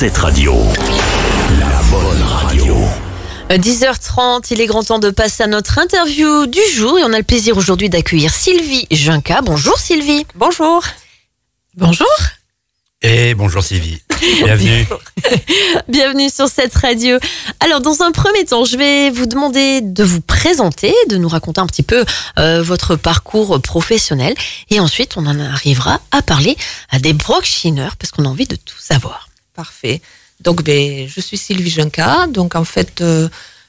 cette radio. La bonne radio. 10h30, il est grand temps de passer à notre interview du jour et on a le plaisir aujourd'hui d'accueillir Sylvie Junca. Bonjour Sylvie. Bonjour. Bonjour. Et bonjour Sylvie, bienvenue. Bienvenue sur cette radio. Alors dans un premier temps, je vais vous demander de vous présenter, de nous raconter un petit peu votre parcours professionnel et ensuite on en arrivera à parler des Brockchiners parce qu'on a envie de tout savoir. Parfait. Donc je suis Sylvie Junca, donc en fait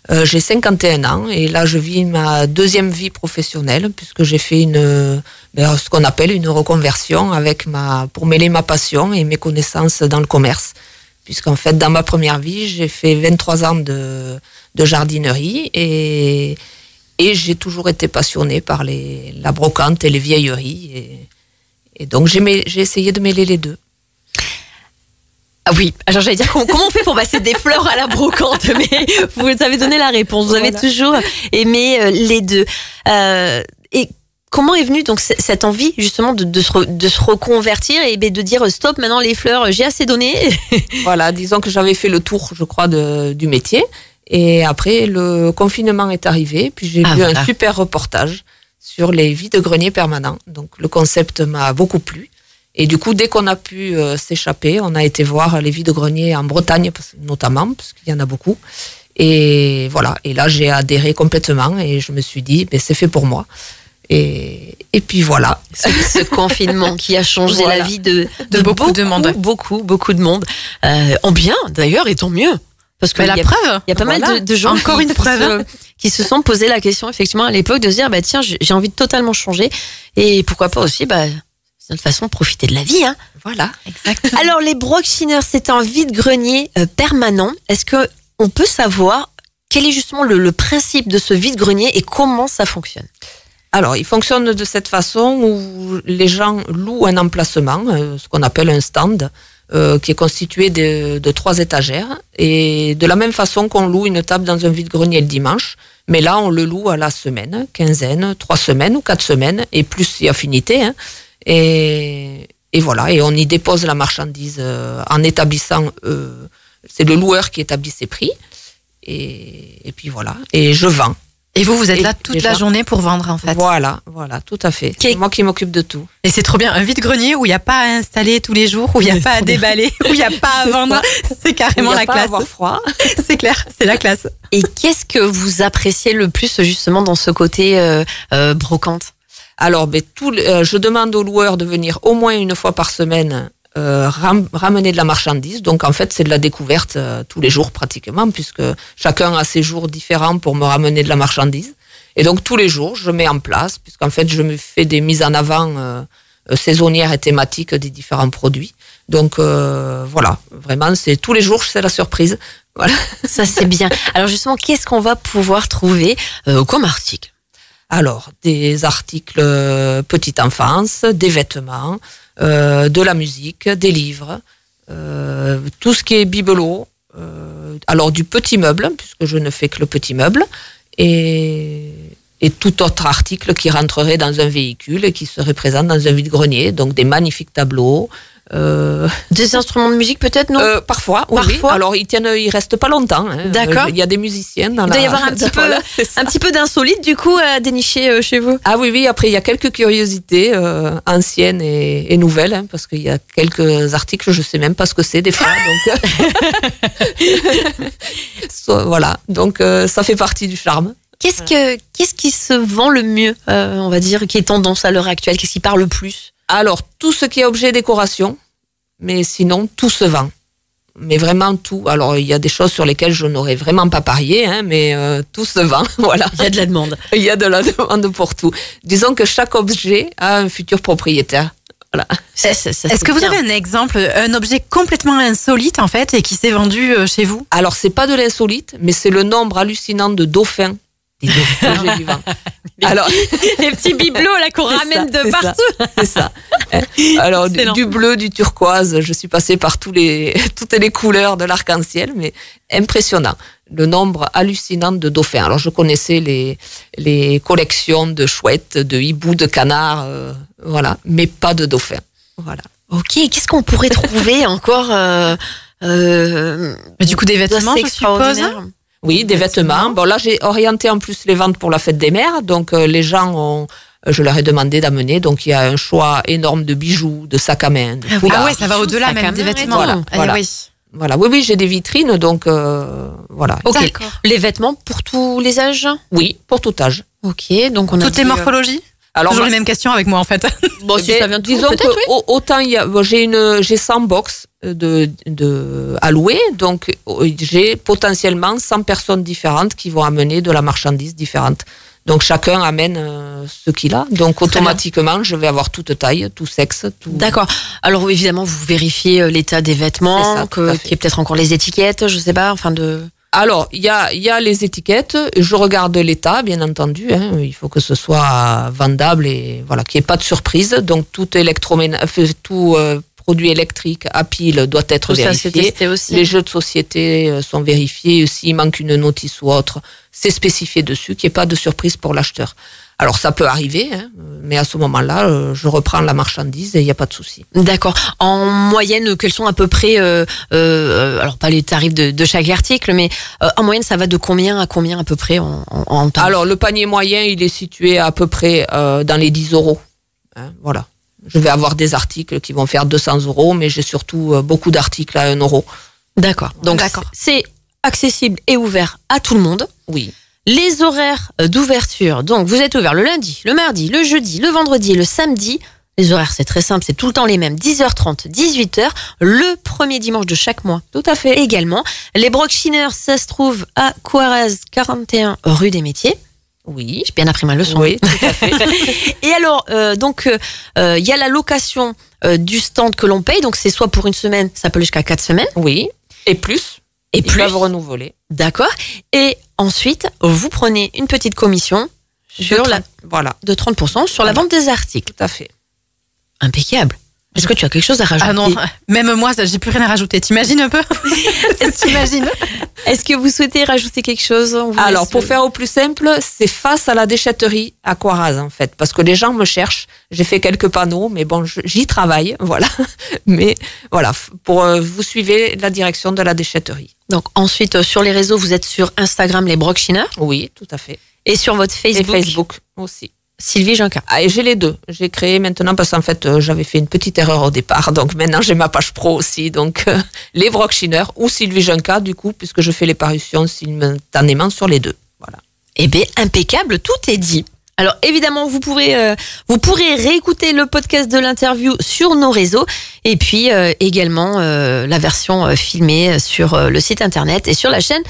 j'ai 51 ans et là je vis ma deuxième vie professionnelle puisque j'ai fait ce qu'on appelle une reconversion pour mêler ma passion et mes connaissances dans le commerce. Puisqu'en fait dans ma première vie j'ai fait 23 ans de jardinerie et j'ai toujours été passionnée par la brocante et les vieilleries et donc j'ai essayé de mêler les deux. Ah oui, alors j'allais dire comment on fait pour passer des fleurs à la brocante, mais vous avez donné la réponse. Vous avez toujours aimé les deux. Et comment est venue donc cette envie justement de se reconvertir et de dire stop, maintenant les fleurs, j'ai assez donné. Voilà, disons que j'avais fait le tour, je crois, du métier. Et après, le confinement est arrivé, puis j'ai vu un super reportage sur les vides-greniers permanents. Donc le concept m'a beaucoup plu. Et du coup, dès qu'on a pu s'échapper, on a été voir les vides-greniers en Bretagne, notamment, parce qu'il y en a beaucoup. Et voilà. Et là, j'ai adhéré complètement et je me suis dit, c'est fait pour moi. Et puis voilà. Ce confinement qui a changé la vie de beaucoup de monde. Beaucoup de monde. En bien, d'ailleurs, et tant mieux. Parce que la preuve. Il y a pas mal de gens encore une preuve qui se sont posé la question, effectivement, à l'époque, de se dire, tiens, j'ai envie de totalement changer. Et pourquoi pas aussi, c'est notre façon de profiter de la vie, hein. Voilà, exactement. Alors, les Brockchiners, c'est un vide-grenier permanent. Est-ce que on peut savoir quel est justement le principe de ce vide-grenier et comment ça fonctionne? Alors, il fonctionne de cette façon où les gens louent un emplacement, ce qu'on appelle un stand, qui est constitué de 3 étagères. Et de la même façon qu'on loue une table dans un vide-grenier le dimanche, mais là, on le loue à la semaine, quinzaine, 3 semaines ou 4 semaines, et plus si affinité, hein. Et voilà, et on y dépose la marchandise en établissant, c'est le loueur qui établit ses prix, et puis voilà, et je vends. Et vous êtes là toute la journée pour vendre en fait. Voilà, tout à fait. C'est moi qui m'occupe de tout. Et c'est trop bien, un vide-grenier où il n'y a pas à installer tous les jours, où il n'y a pas à déballer, où il n'y a pas à vendre. C'est carrément la classe. Avoir froid. C'est clair, c'est la classe. Et qu'est-ce que vous appréciez le plus justement dans ce côté brocante? Alors, je demande aux loueurs de venir au moins une fois par semaine ramener de la marchandise. Donc, en fait, c'est de la découverte tous les jours pratiquement, puisque chacun a ses jours différents pour me ramener de la marchandise. Et donc, tous les jours, je mets en place, puisqu'en fait, je me fais des mises en avant saisonnières et thématiques des différents produits. Donc, voilà, vraiment, c'est tous les jours, c'est la surprise. Voilà. Ça, c'est bien. Alors, justement, qu'est-ce qu'on va pouvoir trouver comme article? Alors, des articles petite enfance, des vêtements, de la musique, des livres, tout ce qui est bibelot, alors du petit meuble, puisque je ne fais que le petit meuble, et tout autre article qui rentrerait dans un véhicule et qui serait présent dans un vide-grenier, donc des magnifiques tableaux. Des instruments de musique peut-être, non? Parfois, oui. Alors ils restent pas longtemps. Hein. D'accord. Il y a des musiciens dans il doit y avoir un petit peu d'insolite du coup à dénicher chez vous. Ah oui. Après il y a quelques curiosités anciennes et nouvelles, hein, parce qu'il y a quelques articles je sais même pas ce que c'est des fois. Donc voilà. Donc ça fait partie du charme. Qu'est-ce qui se vend le mieux, on va dire, qui est tendance à l'heure actuelle? Qu'est-ce qui parle le plus? Alors, tout ce qui est objet décoration, mais sinon, tout se vend. Mais vraiment tout. Alors, il y a des choses sur lesquelles je n'aurais vraiment pas parié, hein, mais tout se vend, voilà. Il y a de la demande. Il y a de la demande pour tout. Disons que chaque objet a un futur propriétaire. Voilà. Est-ce que vous avez un exemple, un objet complètement insolite, en fait, et qui s'est vendu chez vous? Alors, c'est pas de l'insolite, mais c'est le nombre hallucinant de dauphins. Du vent. Alors, les petits bibelots là qu'on ramène de partout. C'est ça. Alors du bleu, du turquoise, je suis passée par toutes les couleurs de l'arc-en-ciel, mais impressionnant. Le nombre hallucinant de dauphins. Alors je connaissais les collections de chouettes, de hiboux, de canards, voilà, mais pas de dauphins. Voilà. Ok, qu'est-ce qu'on pourrait trouver encore Mais du coup, des vêtements, assez je suppose. extraordinaire. Oui, des vêtements. Bon, là, j'ai orienté en plus les ventes pour la fête des mères. Donc, les gens ont, je leur ai demandé d'amener. Donc, il y a un choix énorme de bijoux, de sacs à main. De Ah foulards. ouais, ça va au-delà sac à même des main et vêtements. tout. Voilà. Oui. Voilà. Oui, j'ai des vitrines. Donc, voilà. Ok. D'accord. Les vêtements pour tous les âges. Oui, pour tout âge. Ok, donc on a Toutes les dit, morphologies. Alors, Toujours moi- les mêmes questions avec moi en fait. Bon, si Eh ça bien, vient de disons peut-être, que oui. autant il y a, bon, j'ai 100 box de à louer, donc j'ai potentiellement 100 personnes différentes qui vont amener de la marchandise différente. Donc chacun amène ce qu'il a. Donc automatiquement, je vais avoir toute taille, tout sexe, tout. D'accord. Alors évidemment, vous vérifiez l'état des vêtements, C'est ça, tout à fait. qu'il y ait peut-être encore les étiquettes, je sais pas, enfin de. Alors, il y a les étiquettes, je regarde l'état, bien entendu, hein, il faut que ce soit vendable et voilà, qu'il n'y ait pas de surprise. Donc, tout produit électrique à pile doit être Tout ça, c'est vérifié. testé aussi. Les jeux de société sont vérifiés. S'il manque une notice ou autre, c'est spécifié dessus, qu'il n'y ait pas de surprise pour l'acheteur. Alors, ça peut arriver, hein, mais à ce moment-là, je reprends la marchandise et il n'y a pas de souci. D'accord. En moyenne, quels sont à peu près, alors pas les tarifs de chaque article, mais en moyenne, ça va de combien à combien à peu près en tarif? Alors, le panier moyen, il est situé à peu près dans les 10 €. Hein, voilà. Je vais avoir des articles qui vont faire 200 €, mais j'ai surtout beaucoup d'articles à 1 €. D'accord. Donc D'accord. c'est accessible et ouvert à tout le monde. Oui. Les horaires d'ouverture, donc vous êtes ouvert le lundi, le mardi, le jeudi, le vendredi et le samedi. Les horaires, c'est très simple, c'est tout le temps les mêmes. 10h30, 18h, le premier dimanche de chaque mois. Tout à fait. Également, les Brockchineurs, ça se trouve à Coiraz, 41 rue des Métiers. Oui. J'ai bien appris ma leçon. Oui, tout à fait. Et alors, il y a la location du stand que l'on paye. Donc, c'est soit pour une semaine, ça peut aller jusqu'à 4 semaines. Oui. Et plus. Et Ils plus. peuvent renouveler. D'accord. Et ensuite, vous prenez une petite commission sur Voilà. de 30% sur la vente des articles. Tout à fait. Impeccable. Est-ce que tu as quelque chose à rajouter? Ah non, même moi, ça, j'ai plus rien à rajouter. T'imagines un peu? T'imagines? Est-ce que vous souhaitez rajouter quelque chose? On vous Alors, laisse- pour faire au plus simple, c'est face à la déchetterie à Coiraz, en fait. Parce que les gens me cherchent. J'ai fait quelques panneaux, mais bon, j'y travaille, voilà. Mais voilà, vous suivez la direction de la déchetterie. Donc, ensuite, sur les réseaux, vous êtes sur Instagram, les Brockchineurs, Oui, tout à fait. et sur votre Facebook, Et Facebook aussi. Sylvie Juncker. Ah, et j'ai les deux. J'ai créé maintenant parce qu'en fait, j'avais fait une petite erreur au départ. Donc maintenant, j'ai ma page pro aussi. Donc, les Brockchineurs ou Sylvie Juncker, du coup, puisque je fais les parutions simultanément sur les deux. Voilà. Eh bien, impeccable, tout est dit. Alors évidemment, vous pourrez réécouter le podcast de l'interview sur nos réseaux et puis également la version filmée sur le site internet et sur la chaîne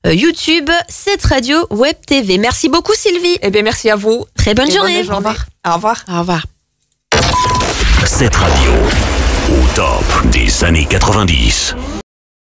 YouTube 7 Radio Web TV. Merci beaucoup Sylvie. Eh bien, merci à vous. Très bonne Et journée. bonne journée. Au revoir. Au revoir. Cette radio, au top des années 90.